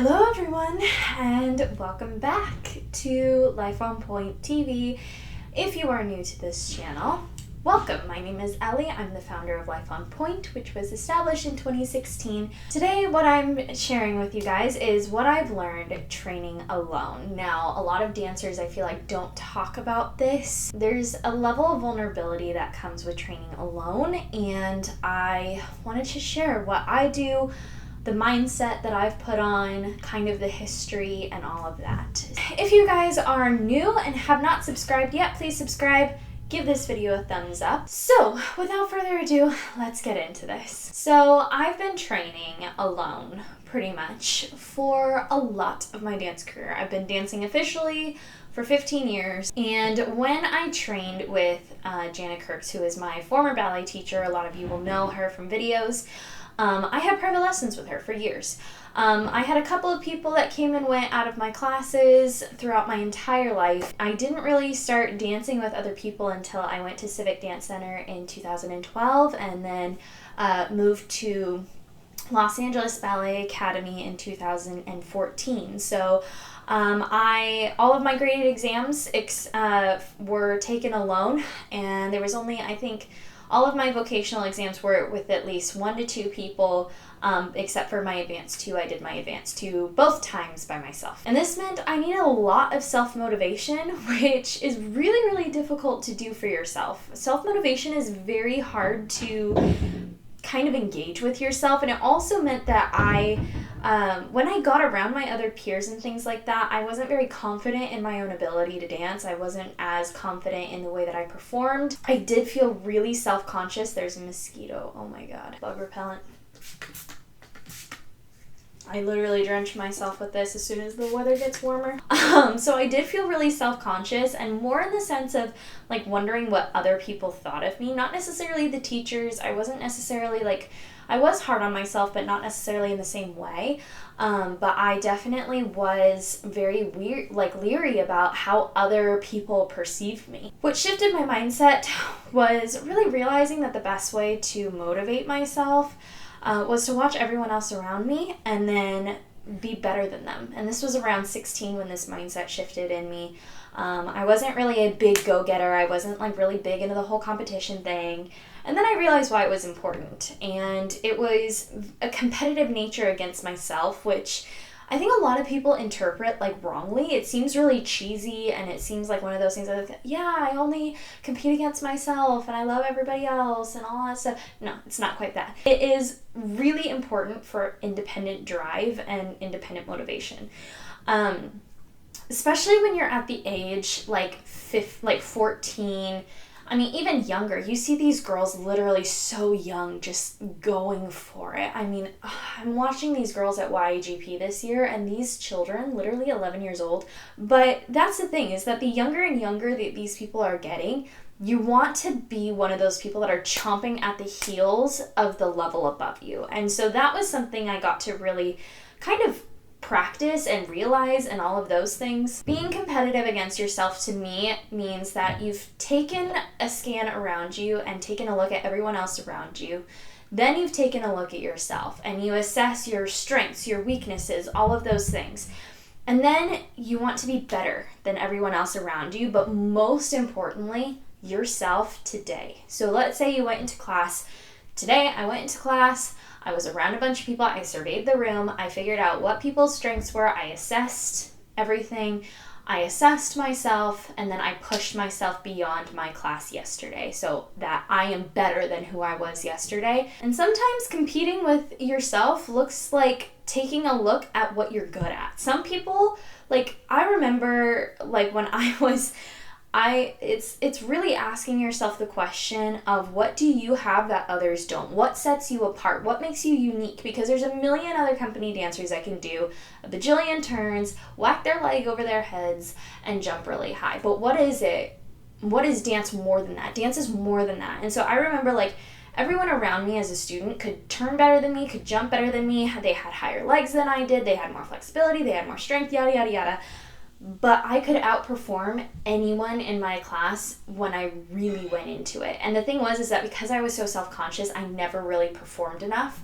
Hello everyone, and welcome back to Life on Point TV. If you are new to this channel, welcome. My name is Ellie. I'm the founder of Life on Point, which was established in 2016. Today, what I'm sharing with you guys is what I've learned training alone. Now, a lot of dancers, I feel like, don't talk about this. There's a level of vulnerability that comes with training alone, and I wanted to share what I do, the mindset that I've put on, kind of the history and all of that. If you guys are new and have not subscribed yet, please subscribe. Give this video a thumbs up. So, without further ado, let's get into this. So, I've been training alone, pretty much, for a lot of my dance career. I've been dancing officially for 15 years, and when I trained with Janet Kirks, who is my former ballet teacher, a lot of you will know her from videos, I had private lessons with her for years. I had a couple of people that came and went out of my classes throughout my entire life. I didn't really start dancing with other people until I went to Civic Dance Center in 2012 and then moved to Los Angeles Ballet Academy in 2014. So all of my graded exams were taken alone, and there was only, I think, all of my vocational exams were with at least 1 to 2 people, except for my advanced 2. I did my advanced 2 both times by myself. And this meant I needed a lot of self-motivation, which is really, really difficult to do for yourself. Self-motivation is very hard to kind of engage with yourself, and it also meant that when I got around my other peers and things like that, I wasn't very confident in my own ability to dance. I wasn't as confident in the way that I performed. I did feel really self-conscious. There's a mosquito. Oh my god. Bug repellent. I literally drench myself with this as soon as the weather gets warmer. So I did feel really self-conscious, and more in the sense of like wondering what other people thought of me. Not necessarily the teachers. I wasn't necessarily like, I was hard on myself, but not necessarily in the same way. But I definitely was very leery about how other people perceived me. What shifted my mindset was really realizing that the best way to motivate myself was to watch everyone else around me and then be better than them. And this was around 16 when this mindset shifted in me. I wasn't really a big go-getter. I wasn't like really big into the whole competition thing. And then I realized why it was important. And it was a competitive nature against myself, which I think a lot of people interpret like wrongly. It seems really cheesy, and it seems like one of those things that, yeah, I only compete against myself and I love everybody else and all that stuff. No, it's not quite that. It is really important for independent drive and independent motivation. Especially when you're at the age like 14, I mean, even younger. You see these girls literally so young just going for it. I mean, I'm watching these girls at YAGP this year, and these children, literally 11 years old. But that's the thing, is that the younger and younger that these people are getting, you want to be one of those people that are chomping at the heels of the level above you. And so that was something I got to really kind of practice and realize, and all of those things. Being competitive against yourself to me means that you've taken a scan around you and taken a look at everyone else around you. Then you've taken a look at yourself and you assess your strengths, your weaknesses, all of those things. And then you want to be better than everyone else around you, but most importantly, yourself today. So let's say you went into class. Today I went into class, I was around a bunch of people, I surveyed the room, I figured out what people's strengths were, I assessed everything, I assessed myself, and then I pushed myself beyond my class yesterday so that I am better than who I was yesterday. And sometimes competing with yourself looks like taking a look at what you're good at. Some people, like, I remember like when it's really asking yourself the question of, what do you have that others don't? What sets you apart? What makes you unique? Because there's a million other company dancers that can do a bajillion turns, whack their leg over their heads, and jump really high. But what is it? What is dance more than that? Dance is more than that. And so I remember like everyone around me as a student could turn better than me, could jump better than me. They had higher legs than I did. They had more flexibility. They had more strength, yada, yada, yada. But I could outperform anyone in my class when I really went into it. And the thing was, is that because I was so self-conscious, I never really performed enough.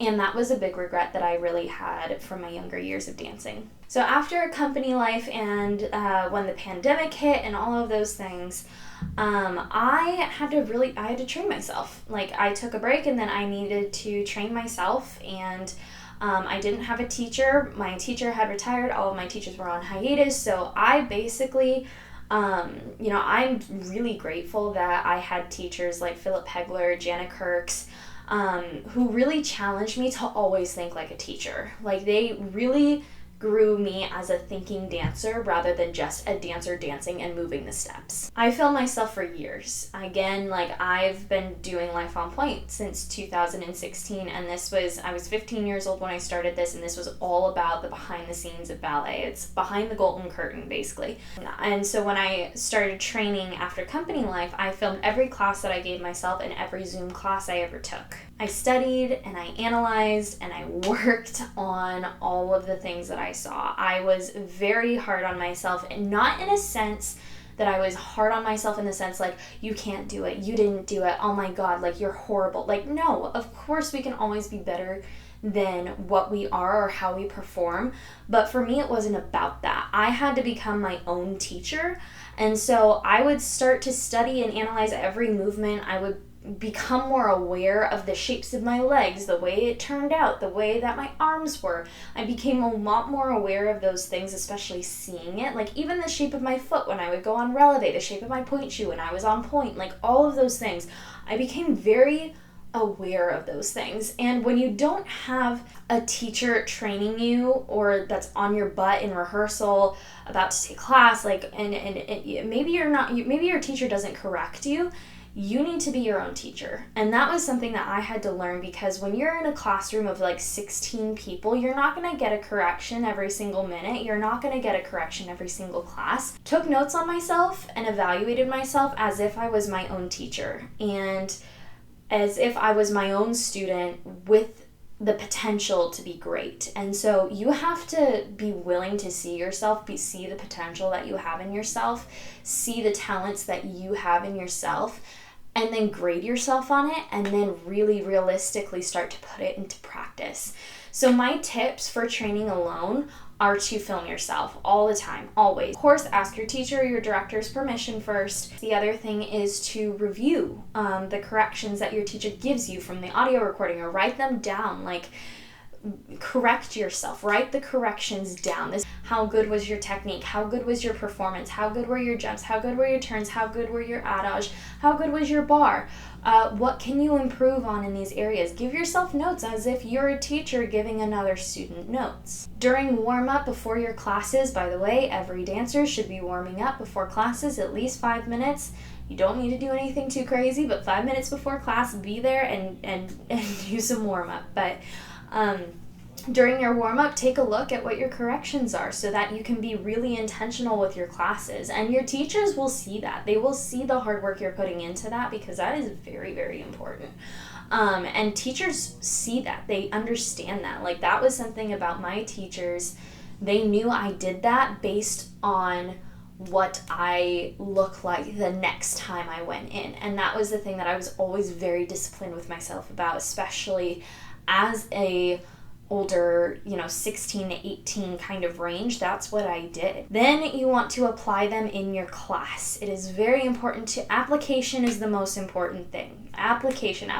And that was a big regret that I really had from my younger years of dancing. So after company life and when the pandemic hit and all of those things, I had to train myself. Like, I took a break and then I needed to train myself, and I didn't have a teacher. My teacher had retired. All of my teachers were on hiatus. So I basically, I'm really grateful that I had teachers like Philip Hegler, Jana Kirks, who really challenged me to always think like a teacher. Like, they really grew me as a thinking dancer rather than just a dancer dancing and moving the steps. I filmed myself for years. Again, like, I've been doing Life on Point since 2016, and I was 15 years old when I started this, and this was all about the behind the scenes of ballet. It's behind the golden curtain, basically. And so when I started training after company life, I filmed every class that I gave myself and every Zoom class I ever took. I studied and I analyzed and I worked on all of the things that I saw. I was very hard on myself, and not in a sense that I was hard on myself in the sense like, you can't do it, you didn't do it, oh my god, like, you're horrible. Like, no, of course we can always be better than what we are or how we perform. But for me, it wasn't about that. I had to become my own teacher. And so I would start to study and analyze every movement. I would become more aware of the shapes of my legs, the way it turned out, the way that my arms were. I became a lot more aware of those things, especially seeing it. Like, even the shape of my foot when I would go on releve, the shape of my pointe shoe when I was on pointe, like, all of those things. I became very aware of those things. And when you don't have a teacher training you, or that's on your butt in rehearsal about to take class, like, and maybe your teacher doesn't correct you, you need to be your own teacher. And that was something that I had to learn, because when you're in a classroom of like 16 people, you're not going to get a correction every single minute. You're not going to get a correction every single class. Took notes on myself and evaluated myself as if I was my own teacher, and as if I was my own student with the potential to be great. And so you have to be willing to see yourself, see the potential that you have in yourself, see the talents that you have in yourself, and then grade yourself on it, and then really realistically start to put it into practice. So my tips for training alone are to film yourself all the time, always. Of course, ask your teacher or your director's permission first. The other thing is to review the corrections that your teacher gives you from the audio recording, or write them down. Like, correct yourself, write the corrections down. How good was your technique? How good was your performance? How good were your jumps? How good were your turns? How good were your adage? How good was your bar? What can you improve on in these areas? Give yourself notes as if you're a teacher giving another student notes. During warm-up before your classes, by the way, every dancer should be warming up before classes at least 5 minutes. You don't need to do anything too crazy, but 5 minutes before class, be there and do some warm-up. But during your warm-up, take a look at what your corrections are so that you can be really intentional with your classes. And your teachers will see that. They will see the hard work you're putting into that, because that is very, very important. And teachers see that. They understand that. Like, that was something about my teachers. They knew I did that based on what I look like the next time I went in. And that was the thing that I was always very disciplined with myself about, especially as a older, 16 to 18 kind of range. That's what I did. Then you want to apply them in your class. It is very important application is the most important thing. Application.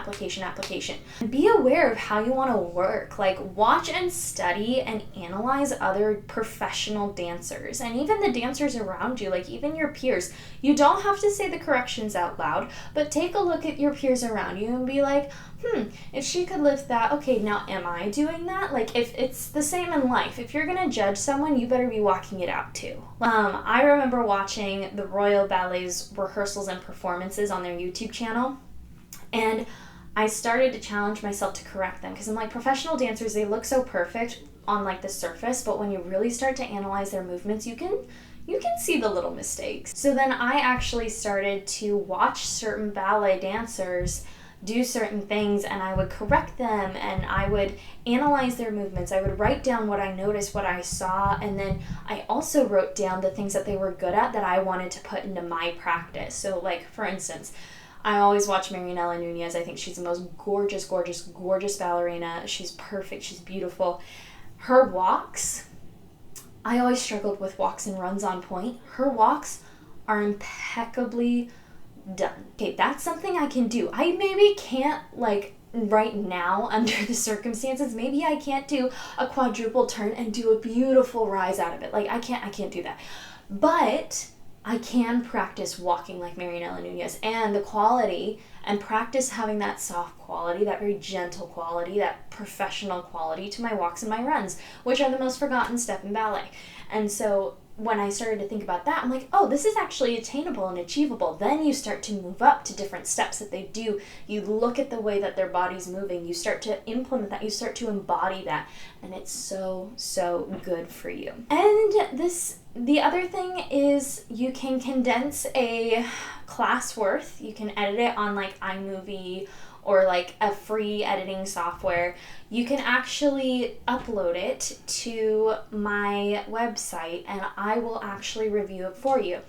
Be aware of how you want to work. Like, watch and study and analyze other professional dancers, and even the dancers around you, like even your peers. You don't have to say the corrections out loud, but take a look at your peers around you and be like, if she could lift that, okay, now am I doing that? Like, if it's the same in life, if you're gonna judge someone, you better be walking it out too. I remember watching the Royal Ballet's rehearsals and performances on their YouTube channel, and I started to challenge myself to correct them, because I'm like, professional dancers, they look so perfect on like the surface, but when you really start to analyze their movements, you can see the little mistakes. So then I actually started to watch certain ballet dancers do certain things, and I would correct them, and I would analyze their movements. I would write down what I noticed, what I saw, and then I also wrote down the things that they were good at that I wanted to put into my practice. So like, for instance, I always watch Marianela Nunez. I think she's the most gorgeous, gorgeous, gorgeous ballerina. She's perfect. She's beautiful. Her walks, I always struggled with walks and runs on point. Her walks are impeccably done. Okay, that's something I can do. I maybe can't, like, right now under the circumstances, maybe I can't do a quadruple turn and do a beautiful rise out of it. Like, I can't do that. But I can practice walking like Marianela Nunez, and the quality, and practice having that soft quality, that very gentle quality, that professional quality to my walks and my runs, which are the most forgotten step in ballet. And so when I started to think about that, I'm like, oh, this is actually attainable and achievable. Then you start to move up to different steps that they do. You look at the way that their body's moving. You start to implement that. You start to embody that. And it's so, so good for you. And the other thing is you can condense a class worth. You can edit it on like iMovie or like a free editing software. You can actually upload it to my website and I will actually review it for you.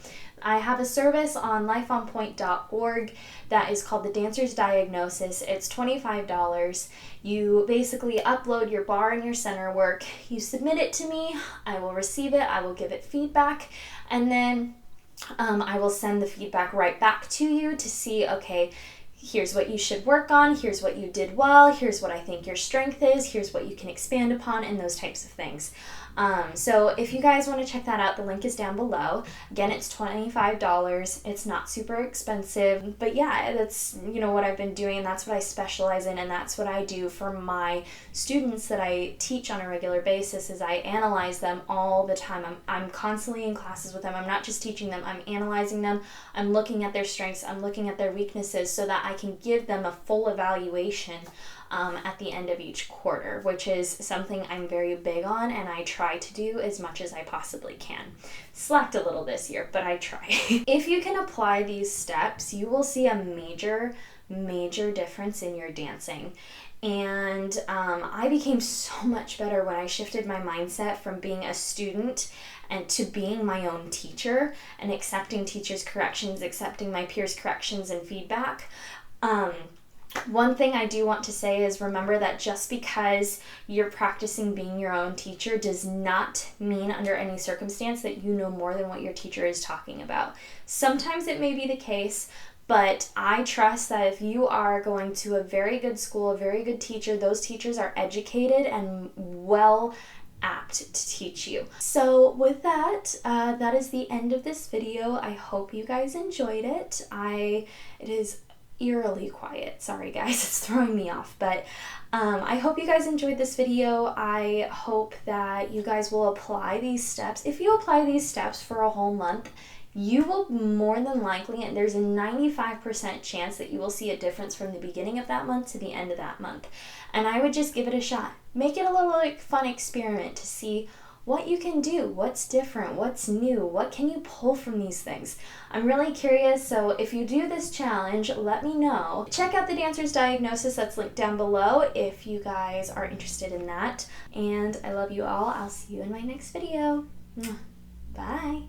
I have a service on lifeonpoint.org that is called the Dancer's Diagnosis. It's $25. You basically upload your bar and your center work. You submit it to me. I will receive it. I will give it feedback. And then I will send the feedback right back to you to see, okay, here's what you should work on, here's what you did well, here's what I think your strength is, here's what you can expand upon, and those types of things. So if you guys want to check that out, the link is down below. Again, it's $25. It's not super expensive, but yeah, that's, you know, what I've been doing, and that's what I specialize in, and that's what I do for my students that I teach on a regular basis, is I analyze them all the time. I'm constantly in classes with them. I'm not just teaching them, I'm analyzing them. I'm looking at their strengths, I'm looking at their weaknesses so that I can give them a full evaluation at the end of each quarter, which is something I'm very big on, and I try to do as much as I possibly can. Slacked a little this year, but I try. If you can apply these steps, you will see a major difference in your dancing. And I became so much better when I shifted my mindset from being a student and to being my own teacher and accepting teachers' corrections, accepting my peers' corrections and feedback. One thing I do want to say is remember that just because you're practicing being your own teacher does not mean under any circumstance that you know more than what your teacher is talking about. Sometimes it may be the case, but I trust that if you are going to a very good school, a very good teacher, those teachers are educated and well apt to teach you. So with that, that is the end of this video. I hope you guys enjoyed it. It is eerily quiet. Sorry guys, it's throwing me off, but I hope you guys enjoyed this video. I hope that you guys will apply these steps. If you apply these steps for a whole month, you will more than likely, and there's a 95% chance that you will see a difference from the beginning of that month to the end of that month. And I would just give it a shot. Make it a little like fun experiment to see what you can do, what's different, what's new, what can you pull from these things. I'm really curious, so if you do this challenge, let me know. Check out the Dancer's Diagnosis, that's linked down below if you guys are interested in that. And I love you all. I'll see you in my next video. Bye.